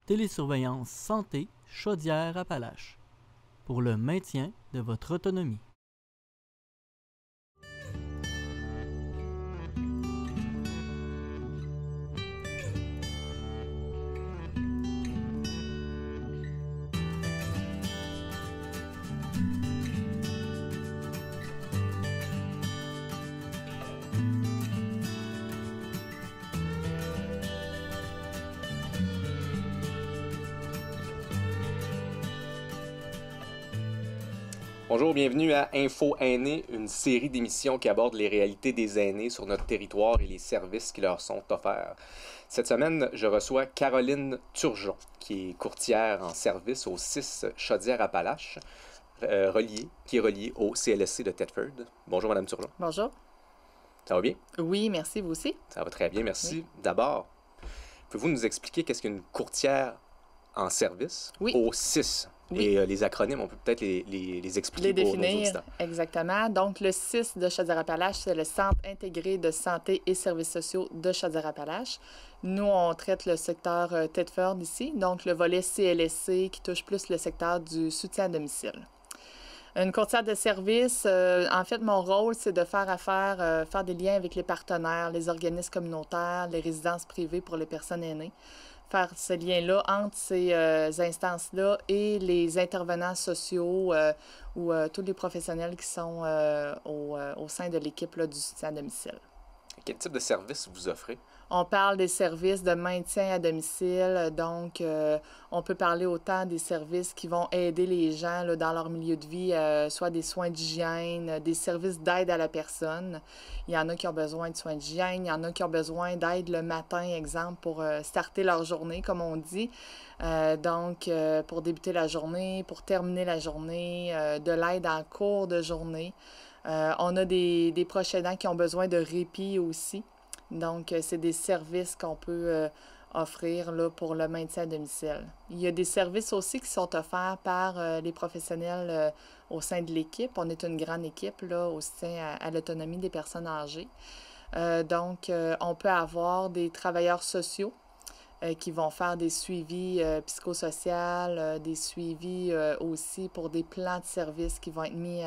Télésurveillance Santé Chaudière-Appalaches pour le maintien de votre autonomie. Bonjour, bienvenue à Info Aînés, une série d'émissions qui aborde les réalités des aînés sur notre territoire et les services qui leur sont offerts. Cette semaine, je reçois Caroline Turgeon, qui est courtière en service au 6 Chaudière-Appalaches, qui est relié au CLSC de Thetford. Bonjour, Madame Turgeon. Bonjour. Ça va bien? Oui, merci, vous aussi. Ça va très bien, merci. Oui. D'abord, pouvez-vous nous expliquer qu'est-ce qu'une courtière en service au 6? Oui. Et les acronymes, on peut peut-être les expliquer les pour nos définir, auditeurs. exactement. Donc, le 6 de Chaudière-Appalaches, c'est le Centre intégré de santé et services sociaux de Chaudière-Appalaches. Nous, on traite le secteur Thetford ici, donc le volet CLSC qui touche plus le secteur du soutien à domicile. Une courtière de service, en fait, mon rôle, c'est de faire affaire, faire des liens avec les partenaires, les organismes communautaires, les résidences privées pour les personnes aînées. Faire ce lien-là entre ces instances-là et les intervenants sociaux ou tous les professionnels qui sont au sein de l'équipe du soutien à domicile. Quel type de service vous offrez? On parle des services de maintien à domicile, donc on peut parler autant des services qui vont aider les gens là, dans leur milieu de vie, soit des soins d'hygiène, des services d'aide à la personne. Il y en a qui ont besoin de soins d'hygiène, il y en a qui ont besoin d'aide le matin, exemple, pour starter leur journée, comme on dit. Donc, pour débuter la journée, pour terminer la journée, de l'aide en cours de journée. On a des proches aidants qui ont besoin de répit aussi. Donc, c'est des services qu'on peut offrir là, pour le maintien à domicile. Il y a des services aussi qui sont offerts par les professionnels au sein de l'équipe. On est une grande équipe là, au soutien à l'autonomie des personnes âgées. Donc, on peut avoir des travailleurs sociaux qui vont faire des suivis psychosociaux, des suivis aussi pour des plans de services qui vont être mis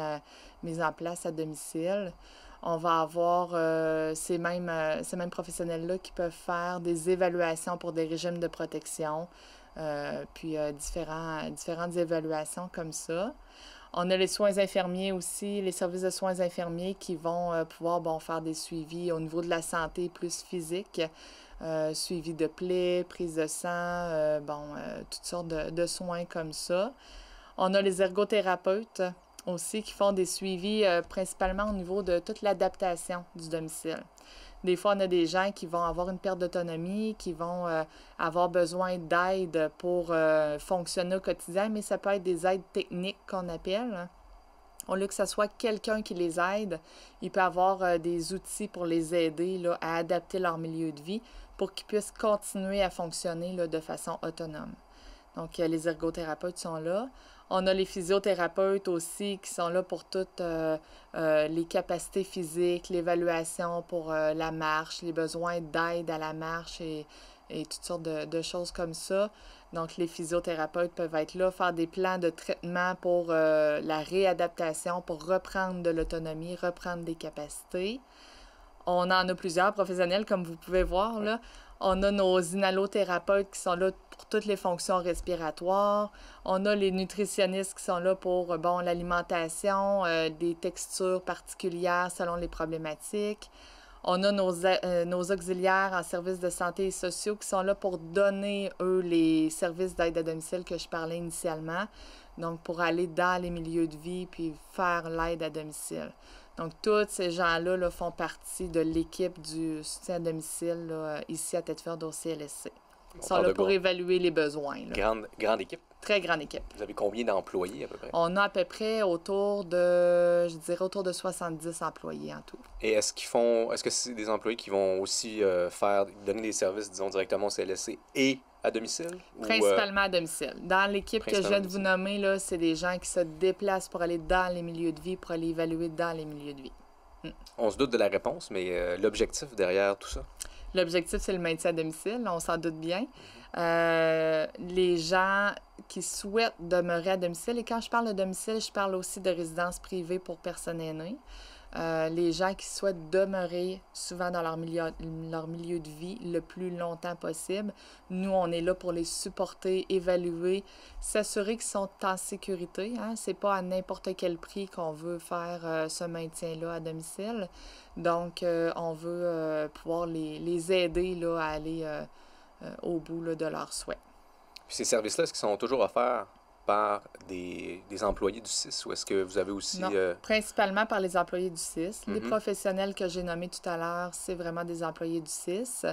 en place à domicile. On va avoir ces mêmes professionnels-là qui peuvent faire des évaluations pour des régimes de protection, puis différentes évaluations comme ça. On a les soins infirmiers aussi, les services de soins infirmiers qui vont pouvoir faire des suivis au niveau de la santé plus physique, suivi de plaies, prise de sang, toutes sortes de soins comme ça. On a les ergothérapeutes aussi qui font des suivis principalement au niveau de toute l'adaptation du domicile. Des fois, on a des gens qui vont avoir une perte d'autonomie, qui vont avoir besoin d'aide pour fonctionner au quotidien, mais ça peut être des aides techniques qu'on appelle. Au lieu que ce soit quelqu'un qui les aide, il peut avoir des outils pour les aider là, à adapter leur milieu de vie pour qu'ils puissent continuer à fonctionner là, de façon autonome. Donc, les ergothérapeutes sont là. On a les physiothérapeutes aussi qui sont là pour toutes les capacités physiques, l'évaluation pour la marche, les besoins d'aide à la marche et toutes sortes de choses comme ça. Donc, les physiothérapeutes peuvent être là, faire des plans de traitement pour la réadaptation, pour reprendre de l'autonomie, reprendre des capacités. On en a plusieurs professionnels, comme vous pouvez voir, là. On a nos inhalothérapeutes qui sont là pour toutes les fonctions respiratoires. On a les nutritionnistes qui sont là pour l'alimentation, des textures particulières selon les problématiques. On a nos auxiliaires en services de santé et sociaux qui sont là pour donner, eux, les services d'aide à domicile que je parlais initialement. Donc, pour aller dans les milieux de vie puis faire l'aide à domicile. Donc, tous ces gens-là là, font partie de l'équipe du soutien à domicile là, ici à Thetford au CLSC. Ils sont là pour évaluer les besoins. Là. Grande équipe? Très grande équipe. Vous avez combien d'employés à peu près? On a à peu près autour de 70 employés en tout. Et est-ce que c'est des employés qui vont aussi donner des services, disons, directement au CLSC et à domicile? Principalement à domicile. Dans l'équipe que je viens de vous nommer, là, c'est des gens qui se déplacent pour aller dans les milieux de vie, pour aller évaluer dans les milieux de vie. On se doute de la réponse, mais l'objectif derrière tout ça? L'objectif, c'est le maintien à domicile, on s'en doute bien. Les gens qui souhaitent demeurer à domicile, et quand je parle de domicile, je parle aussi de résidence privée pour personnes aînées. Les gens qui souhaitent demeurer souvent dans leur milieu de vie le plus longtemps possible. Nous, on est là pour les supporter, évaluer, s'assurer qu'ils sont en sécurité. Hein? C'est pas à n'importe quel prix qu'on veut faire ce maintien-là à domicile. Donc, on veut pouvoir les aider là, à aller au bout là, de leurs souhaits. Puis ces services-là, est-ce qu'ils sont toujours offerts par des employés du CIS ou est-ce que vous avez aussi... Non, principalement par les employés du CIS. Les professionnels que j'ai nommés tout à l'heure, c'est vraiment des employés du CIS.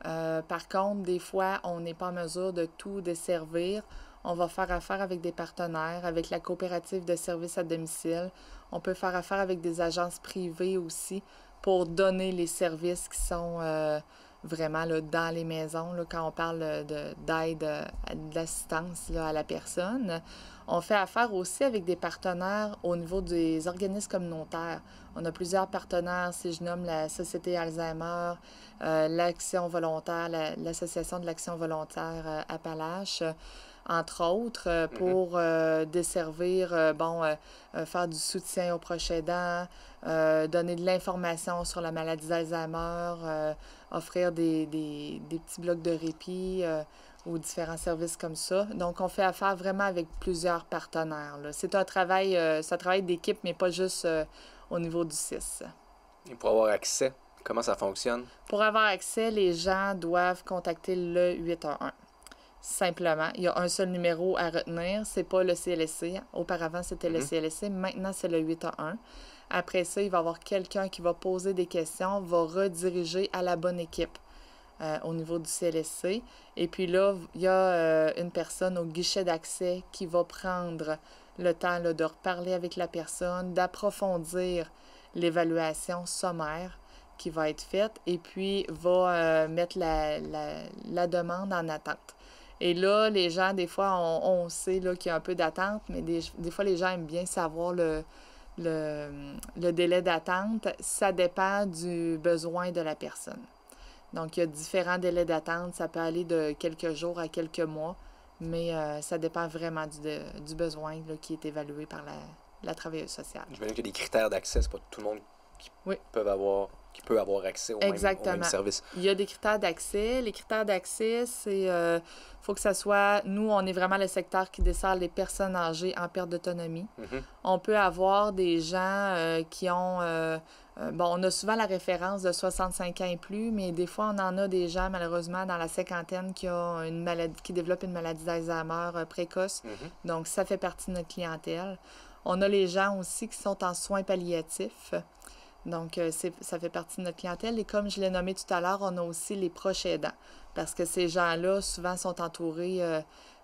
Par contre, des fois, on n'est pas en mesure de tout desservir. On va faire affaire avec des partenaires, avec la coopérative de services à domicile. On peut faire affaire avec des agences privées aussi pour donner les services qui sont... vraiment là, dans les maisons, là, quand on parle d'aide, d'assistance là, à la personne. On fait affaire aussi avec des partenaires au niveau des organismes communautaires. On a plusieurs partenaires, si je nomme la Société Alzheimer, l'Action volontaire, l'Association de l'Action volontaire Appalaches, entre autres, pour desservir, faire du soutien aux proches aidants, donner de l'information sur la maladie d'Alzheimer, offrir des petits blocs de répit aux différents services comme ça. Donc, on fait affaire vraiment avec plusieurs partenaires, là. C'est un travail d'équipe, mais pas juste au niveau du CIS. Et pour avoir accès, comment ça fonctionne? Pour avoir accès, les gens doivent contacter le 811. Simplement, il y a un seul numéro à retenir, c'est pas le CLSC. Auparavant, c'était le CLSC. Maintenant, c'est le 811. Après ça, il va y avoir quelqu'un qui va poser des questions, va rediriger à la bonne équipe au niveau du CLSC. Et puis là, il y a une personne au guichet d'accès qui va prendre le temps là, de reparler avec la personne, d'approfondir l'évaluation sommaire qui va être faite et puis va mettre la demande en attente. Et là, les gens, des fois, on sait là, qu'il y a un peu d'attente, mais des fois, les gens aiment bien savoir le délai d'attente. Ça dépend du besoin de la personne. Donc, il y a différents délais d'attente. Ça peut aller de quelques jours à quelques mois, mais ça dépend vraiment du besoin là, qui est évalué par la travailleuse sociale. J'imagine qu'il y a des critères d'accès. C'est pas tout le monde qui peut avoir accès au même service. Il y a des critères d'accès. Les critères d'accès, c'est faut que ça soit... Nous, on est vraiment le secteur qui dessert les personnes âgées en perte d'autonomie. On peut avoir des gens qui ont... on a souvent la référence de 65 ans et plus, mais des fois, on en a des gens, malheureusement, dans la cinquantaine qui développent une maladie d'Alzheimer précoce. Donc, ça fait partie de notre clientèle. On a les gens aussi qui sont en soins palliatifs. Donc, ça fait partie de notre clientèle. Et comme je l'ai nommé tout à l'heure, on a aussi les proches aidants. Parce que ces gens-là, souvent, sont entourés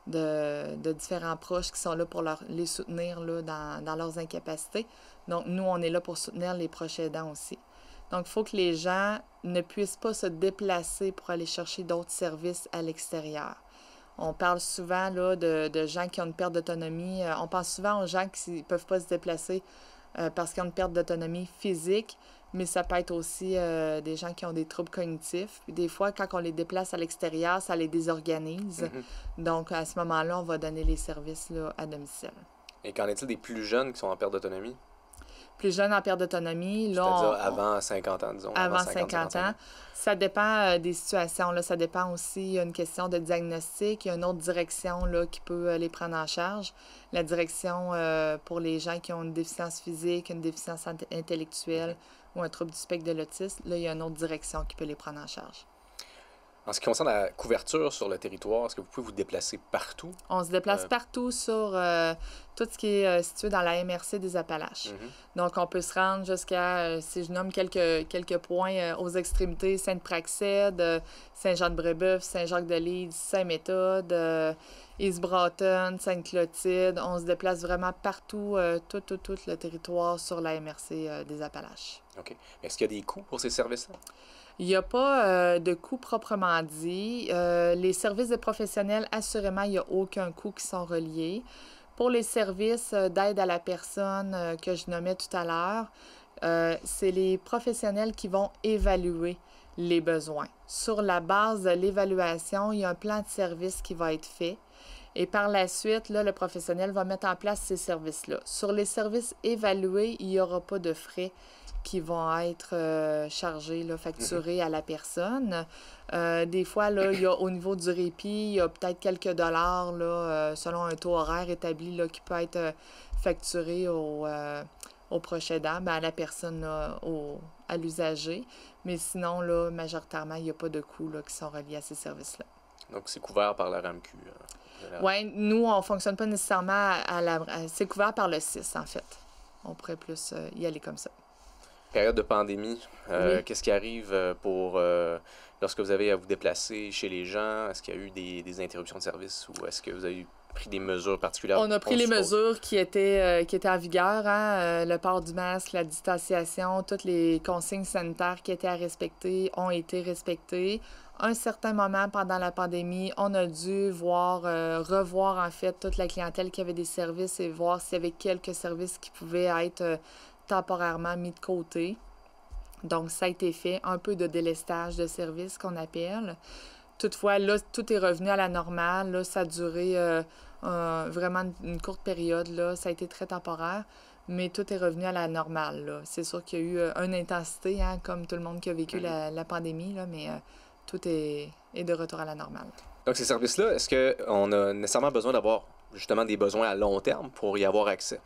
de différents proches qui sont là pour les soutenir là, dans leurs incapacités. Donc, nous, on est là pour soutenir les proches aidants aussi. Donc, il faut que les gens ne puissent pas se déplacer pour aller chercher d'autres services à l'extérieur. On parle souvent là, de gens qui ont une perte d'autonomie. On pense souvent aux gens qui ne peuvent pas se déplacer parce qu'ils ont une perte d'autonomie physique, mais ça peut être aussi des gens qui ont des troubles cognitifs. Puis des fois, quand on les déplace à l'extérieur, ça les désorganise. Donc, à ce moment-là, on va donner les services là, à domicile. Et qu'en est-il des plus jeunes qui sont en perte d'autonomie? Plus jeunes en perte d'autonomie, là... C'est-à-dire avant 50 ans, disons. Avant 50 ans. Ça dépend des situations. Là. Ça dépend aussi, il y a une question de diagnostic. Il y a une autre direction là, qui peut les prendre en charge. La direction pour les gens qui ont une déficience physique, une déficience intellectuelle ou un trouble du spectre de l'autisme, là, il y a une autre direction qui peut les prendre en charge. En ce qui concerne la couverture sur le territoire, est-ce que vous pouvez vous déplacer partout? On se déplace partout sur tout ce qui est situé dans la MRC des Appalaches. Donc, on peut se rendre jusqu'à, si je nomme quelques points, aux extrémités, Sainte-Praxède, Saint-Jean-de-Brébeuf, Saint-Jacques-de-Lydre, Saint-Méthode, East Broughton, Sainte-Clotilde. On se déplace vraiment partout, tout le territoire sur la MRC des Appalaches. OK. Est-ce qu'il y a des coûts pour ces services-là? Il n'y a pas de coût proprement dit. Les services de professionnels, assurément, il n'y a aucun coût qui sont reliés. Pour les services d'aide à la personne que je nommais tout à l'heure, c'est les professionnels qui vont évaluer les besoins. Sur la base de l'évaluation, il y a un plan de service qui va être fait. Et par la suite, là, le professionnel va mettre en place ces services-là. Sur les services évalués, il n'y aura pas de frais qui vont être chargés, là, facturés à la personne. Des fois, là, il y a, au niveau du répit, il y a peut-être quelques dollars là, selon un taux horaire établi là, qui peut être facturé au proche aidant, à la personne, là, à l'usager. Mais sinon, là, majoritairement, il n'y a pas de coûts là, qui sont reliés à ces services-là. Donc, c'est couvert par la RAMQ. Oui, nous, on ne fonctionne pas nécessairement c'est couvert par le CIS, en fait. On pourrait plus y aller comme ça. Période de pandémie, Oui. qu'est-ce qui arrive lorsque vous avez à vous déplacer chez les gens? Est-ce qu'il y a eu des interruptions de service ou est-ce que vous avez pris des mesures particulières? On a pris les mesures qui étaient en vigueur, hein? Le port du masque, la distanciation, toutes les consignes sanitaires qui étaient à respecter ont été respectées. Un certain moment pendant la pandémie, on a dû revoir en fait toute la clientèle qui avait des services et voir s'il y avait quelques services qui pouvaient être temporairement mis de côté. Donc, ça a été fait, un peu de délestage de services qu'on appelle. Toutefois, là, tout est revenu à la normale. Là, ça a duré vraiment une courte période. Là. Ça a été très temporaire, mais tout est revenu à la normale. Là. C'est sûr qu'il y a eu une intensité, hein, comme tout le monde qui a vécu la pandémie, là, mais tout est de retour à la normale. Donc, ces services-là, est-ce qu'on a nécessairement besoin d'avoir justement des besoins à long terme pour y avoir accès?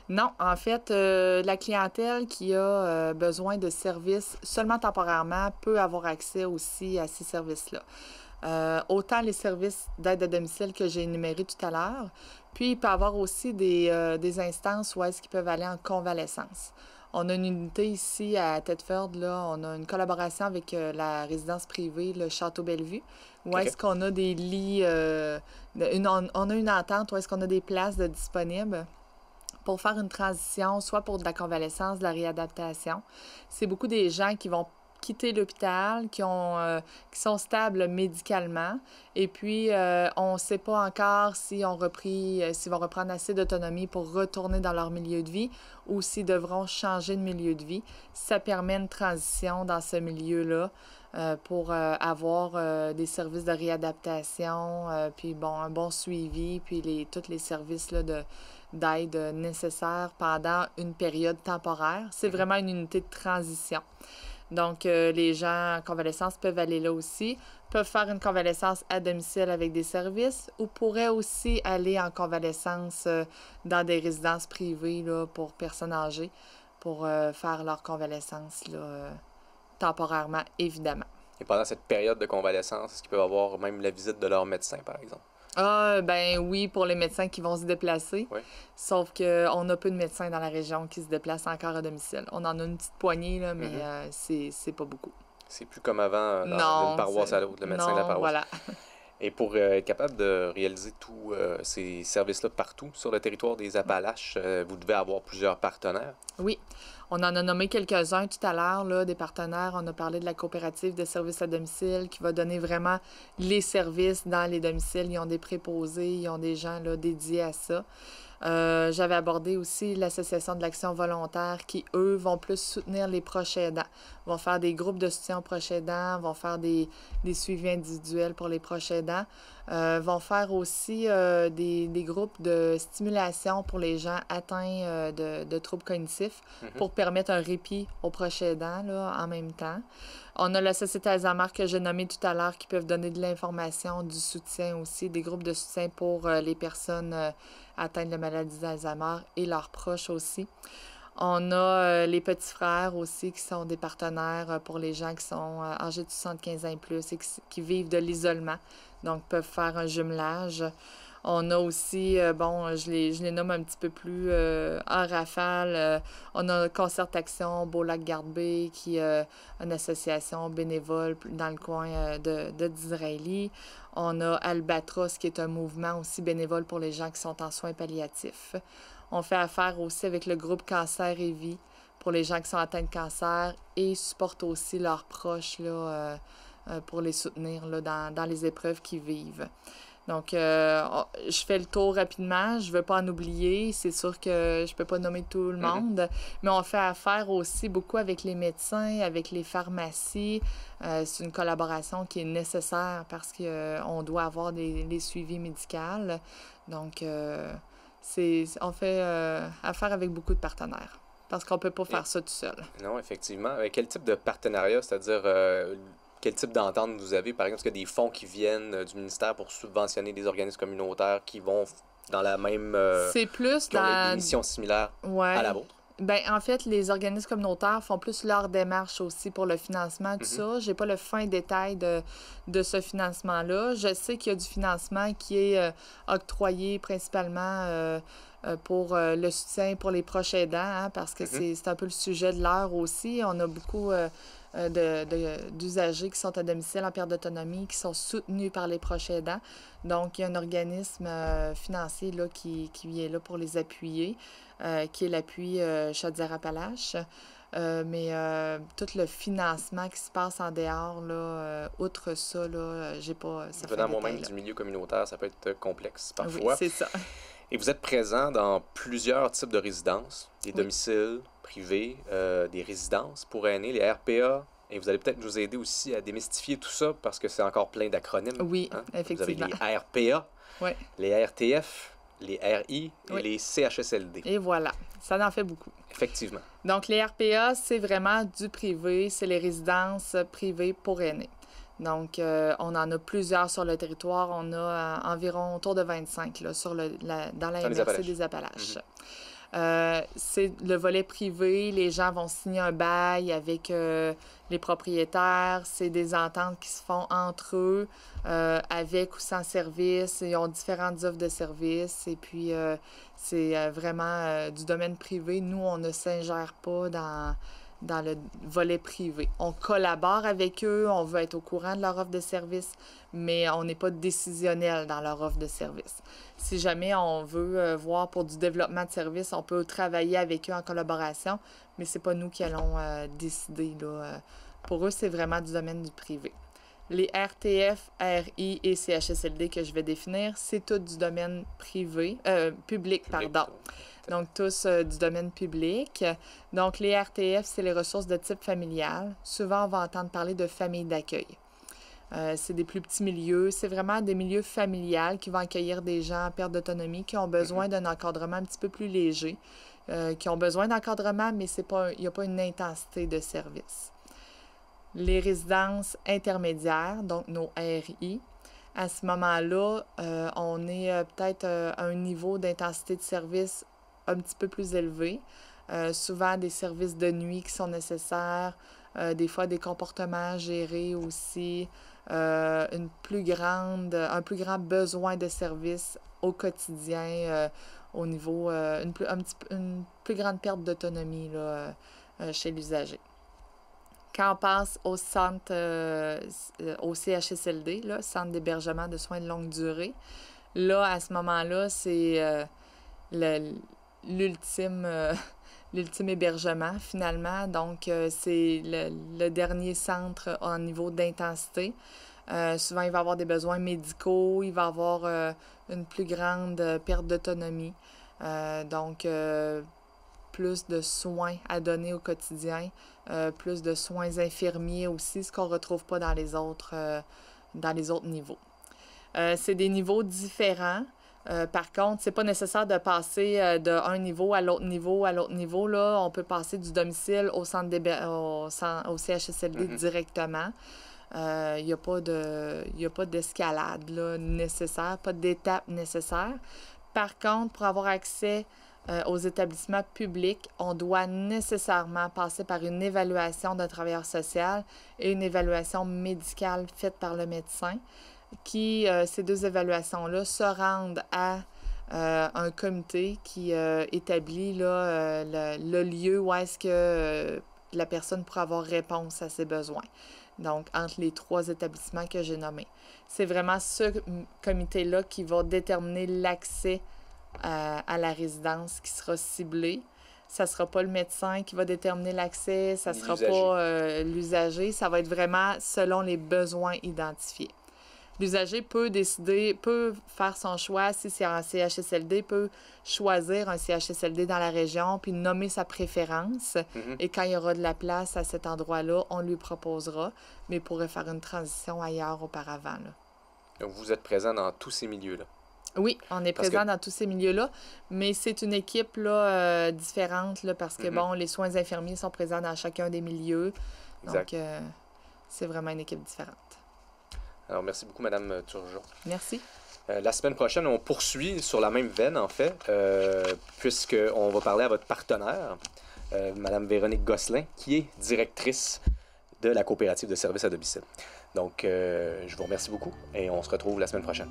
Non, en fait, la clientèle qui a besoin de services seulement temporairement peut avoir accès aussi à ces services-là. Autant les services d'aide à domicile que j'ai énumérés tout à l'heure, puis il peut y avoir aussi des instances où est-ce qu'ils peuvent aller en convalescence. On a une unité ici à Thetford, là, on a une collaboration avec la résidence privée, le Château Bellevue, où est-ce qu'on a des lits, on a une entente où est-ce qu'on a des places disponibles pour faire une transition, soit pour de la convalescence, de la réadaptation. C'est beaucoup des gens qui vont quitter l'hôpital, qui sont stables médicalement. Et puis, on ne sait pas encore s'ils vont reprendre assez d'autonomie pour retourner dans leur milieu de vie ou s'ils devront changer de milieu de vie. Ça permet une transition dans ce milieu-là pour avoir des services de réadaptation, puis bon, un bon suivi, puis tous les services là, d'aide nécessaires pendant une période temporaire. C'est vraiment une unité de transition. Donc, les gens en convalescence peuvent aller là aussi, peuvent faire une convalescence à domicile avec des services ou pourraient aussi aller en convalescence dans des résidences privées là, pour personnes âgées pour faire leur convalescence là, temporairement, évidemment. Et pendant cette période de convalescence, est-ce qu'ils peuvent avoir même la visite de leur médecin, par exemple? Ah, ben oui, pour les médecins qui vont se déplacer. Oui. Sauf qu'on a peu de médecins dans la région qui se déplacent encore à domicile. On en a une petite poignée, là, mais c'est pas beaucoup. C'est plus comme avant, d'une paroisse à l'autre, le médecin de la paroisse. Voilà. Et pour être capable de réaliser tous ces services-là partout sur le territoire des Appalaches, vous devez avoir plusieurs partenaires. Oui. On en a nommé quelques-uns tout à l'heure, là, des partenaires. On a parlé de la coopérative de services à domicile qui va donner vraiment les services dans les domiciles. Ils ont des préposés, ils ont des gens là, dédiés à ça. J'avais abordé aussi l'Association de l'action volontaire qui, eux, vont plus soutenir les proches aidants. Vont faire des groupes de soutien aux proches aidants, vont faire des suivis individuels pour les proches aidants, vont faire aussi des groupes de stimulation pour les gens atteints de troubles cognitifs pour permettre un répit aux proches aidants là, en même temps. On a la Société Alzheimer que j'ai nommée tout à l'heure qui peuvent donner de l'information, du soutien aussi, des groupes de soutien pour les personnes atteintes de maladie d'Alzheimer et leurs proches aussi. On a les petits frères aussi qui sont des partenaires pour les gens qui sont âgés de 75 ans et plus et qui vivent de l'isolement, donc peuvent faire un jumelage. On a aussi, je les nomme un petit peu plus en rafale. On a Concertation Beau-Lac-Gardebay, qui est une association bénévole dans le coin de Disraeli. On a Albatros, qui est un mouvement aussi bénévole pour les gens qui sont en soins palliatifs. On fait affaire aussi avec le groupe Cancer et Vie pour les gens qui sont atteints de cancer et supportent aussi leurs proches là, pour les soutenir là, dans les épreuves qu'ils vivent. Donc, je fais le tour rapidement. Je ne veux pas en oublier. C'est sûr que je ne peux pas nommer tout le monde. Mais on fait affaire aussi beaucoup avec les médecins, avec les pharmacies. C'est une collaboration qui est nécessaire parce qu'on doit avoir les suivis médicaux. Donc, on fait affaire avec beaucoup de partenaires parce qu'on ne peut pas faire ça tout seul. Non, effectivement. Quel type de partenariat, c'est-à-dire quel type d'entente vous avez? Par exemple, est-ce qu'il y a des fonds qui viennent du ministère pour subventionner des organismes communautaires qui vont dans la même... c'est plus qui ont dans... des missions similaires à la vôtre? Ben, en fait, les organismes communautaires font plus leur démarche aussi pour le financement, tout ça. J'ai pas le fin détail de ce financement-là. Je sais qu'il y a du financement qui est octroyé principalement pour le soutien pour les proches aidants, hein, parce que c'est un peu le sujet de l'heure aussi. On a beaucoup d'usagers qui sont à domicile en perte d'autonomie, qui sont soutenus par les proches aidants. Donc, il y a un organisme financier là, qui est là pour les appuyer, qui est l'appui Chaudière-Appalaches. Mais tout le financement qui se passe en dehors, là, outre ça, là, j'ai pas... Venant moi-même du milieu communautaire, ça peut être complexe parfois. Oui, c'est ça. Et vous êtes présent dans plusieurs types de résidences, des domiciles privés, des résidences pour aînés, les RPA. Et vous allez peut-être nous aider aussi à démystifier tout ça parce que c'est encore plein d'acronymes. Oui, hein? effectivement. Vous avez les RPA, oui. les RTF, les RI et les CHSLD. Et voilà, ça en fait beaucoup. Effectivement. Donc, les RPA, c'est vraiment du privé, c'est les résidences privées pour aînés. Donc, on en a plusieurs sur le territoire. On a environ autour de 25 là, dans la MRC des Appalaches. C'est le volet privé. Les gens vont signer un bail avec les propriétaires. C'est des ententes qui se font entre eux, avec ou sans service. Ils ont différentes offres de services. Et puis, c'est vraiment du domaine privé. Nous, on ne s'ingère pas dans le volet privé. On collabore avec eux, on veut être au courant de leur offre de service, mais on n'est pas décisionnel dans leur offre de service. Si jamais on veut voir pour du développement de service, on peut travailler avec eux en collaboration, mais c'est pas nous qui allons décider. Là. Pour eux, c'est vraiment du domaine du privé. Les RTF, RI et CHSLD que je vais définir, c'est tout du domaine public, pardon. Donc, tous du domaine public. Donc, les RTF, c'est les ressources de type familial. Souvent, on va entendre parler de familles d'accueil. C'est des plus petits milieux. C'est vraiment des milieux familiales qui vont accueillir des gens en perte d'autonomie qui ont besoin d'un encadrement un petit peu plus léger, qui ont besoin d'encadrement, mais il n'y a pas une intensité de service. Les résidences intermédiaires, donc nos RI, à ce moment-là, on est peut-être à un niveau d'intensité de service un petit peu plus élevé. Souvent, des services de nuit qui sont nécessaires, des fois des comportements gérés aussi, un plus grand besoin de services au quotidien, au niveau, une plus grande perte d'autonomie là, chez l'usager. Quand on passe au centre, au CHSLD, là, Centre d'hébergement de soins de longue durée, là, à ce moment-là, c'est l'ultime hébergement, finalement. Donc, c'est le dernier centre en niveau d'intensité. Souvent, il va y avoir des besoins médicaux, il va y avoir une plus grande perte d'autonomie. Donc, plus de soins à donner au quotidien, plus de soins infirmiers aussi, ce qu'on ne retrouve pas dans les autres niveaux. C'est des niveaux différents. Par contre, c'est pas nécessaire de passer d'un niveau à l'autre niveau à l'autre niveau. Là, on peut passer du domicile au CHSLD directement. Il n'y a pas d'escalade là, nécessaire, pas d'étape nécessaire. Par contre, pour avoir accès aux établissements publics, on doit nécessairement passer par une évaluation d'un travailleur social et une évaluation médicale faite par le médecin. Ces deux évaluations-là se rendent à un comité qui établit là, le lieu où est-ce que la personne pourra avoir réponse à ses besoins. Donc, entre les 3 établissements que j'ai nommés. C'est vraiment ce comité-là qui va déterminer l'accès à la résidence qui sera ciblée. Ça ne sera pas le médecin qui va déterminer l'accès, ça ne sera pas l'usager. Ça va être vraiment selon les besoins identifiés. l'usager peut décider, peut faire son choix. Si c'est un CHSLD, peut choisir un CHSLD dans la région puis nommer sa préférence. Et quand il y aura de la place à cet endroit-là, on lui proposera, mais il pourrait faire une transition ailleurs auparavant, là. Donc, vous êtes présent dans tous ces milieux-là. Oui, on est présent dans tous ces milieux-là, mais c'est une équipe là, différente là, parce que, bon, les soins infirmiers sont présents dans chacun des milieux. Exact. Donc, c'est vraiment une équipe différente. Alors, merci beaucoup, Mme Turgeon. Merci. La semaine prochaine, on poursuit sur la même veine, en fait, puisqu'on va parler à votre partenaire, Mme Véronique Gosselin, qui est directrice de la coopérative de services à domicile. Donc, je vous remercie beaucoup et on se retrouve la semaine prochaine.